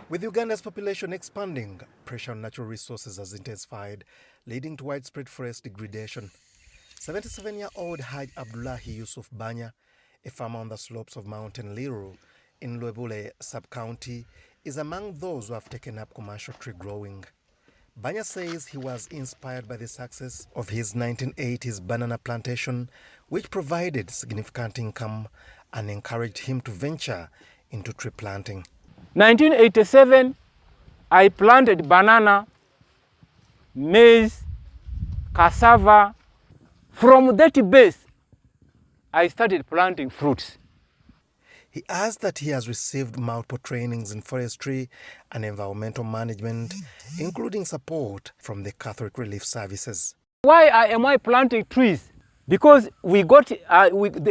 With Uganda's population expanding, pressure on natural resources has intensified, leading to widespread forest degradation. 77-year-old Haj Abdullahi Yusuf Banya, a farmer on the slopes of Mountain Liru in Luebule sub-county, is among those who have taken up commercial tree growing. Banya says he was inspired by the success of his 1980s banana plantation, which provided significant income and encouraged him to venture into tree planting. 1987, I planted banana, maize, cassava. From that base, I started planting fruits. He adds that he has received multiple trainings in forestry and environmental management, including support from the Catholic Relief Services. Why am I planting trees? Because we got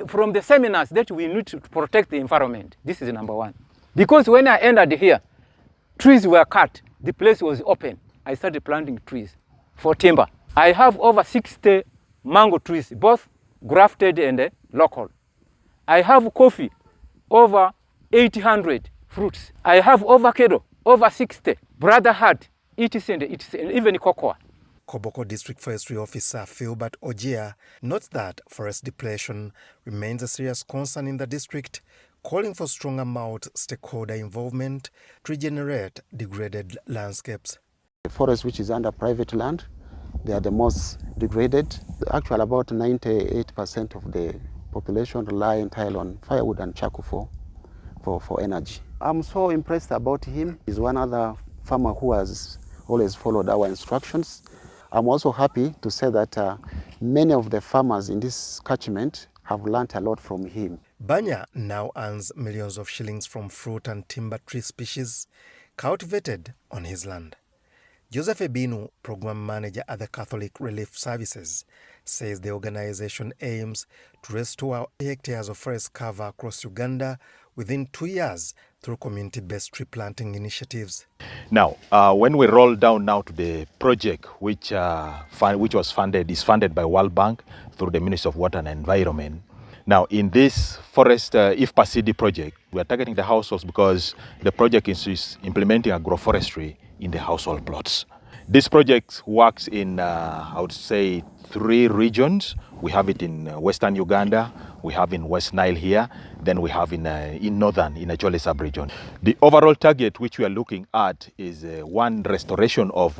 from the seminars that we need to protect the environment. This is number one. Because when I entered here, trees were cut. The place was open. I started planting trees for timber. I have over 60 mango trees, both grafted and local. I have coffee, over 800 fruits. I have avocado, over 60. Brotherhood, etc., and even cocoa. Koboko District Forestry Officer Philbert Ojia notes that forest depletion remains a serious concern in the district, calling for stronger multi-stakeholder involvement to regenerate degraded landscapes. The forest which is under private land, they are the most degraded. Actually, about 98% of the population rely entirely on firewood and charcoal for energy. I'm so impressed about him. He's one other farmer who has always followed our instructions. I'm also happy to say that many of the farmers in this catchment have learnt a lot from him. Banya now earns millions of shillings from fruit and timber tree species cultivated on his land. Joseph Ebinu, program manager at the Catholic Relief Services, says the organization aims to restore hectares of forest cover across Uganda within 2 years through community-based tree planting initiatives. Now, when we roll down now to the project which is funded by World Bank through the Ministry of Water and Environment. Now, in this forest IFPA-CD project, we are targeting the households because the project is implementing agroforestry in the household plots. This project works in, I would say, 3 regions. We have it in Western Uganda, we have in West Nile here, then we have in Northern, in Acholi sub-region. The overall target which we are looking at is one, restoration of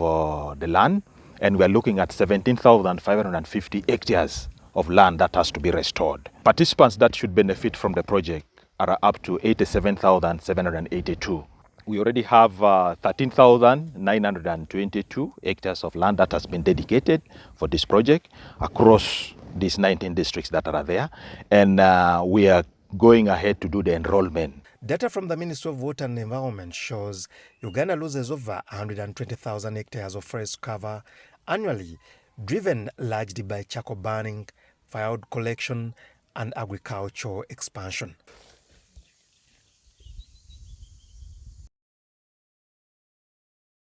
the land, and we are looking at 17,550 hectares of land that has to be restored. Participants that should benefit from the project are up to 87,782. We already have 13,922 hectares of land that has been dedicated for this project across these 19 districts that are there. And we are going ahead to do the enrollment. Data from the Ministry of Water and Environment shows Uganda loses over 120,000 hectares of forest cover annually, driven largely by charcoal burning, firewood collection, and agricultural expansion.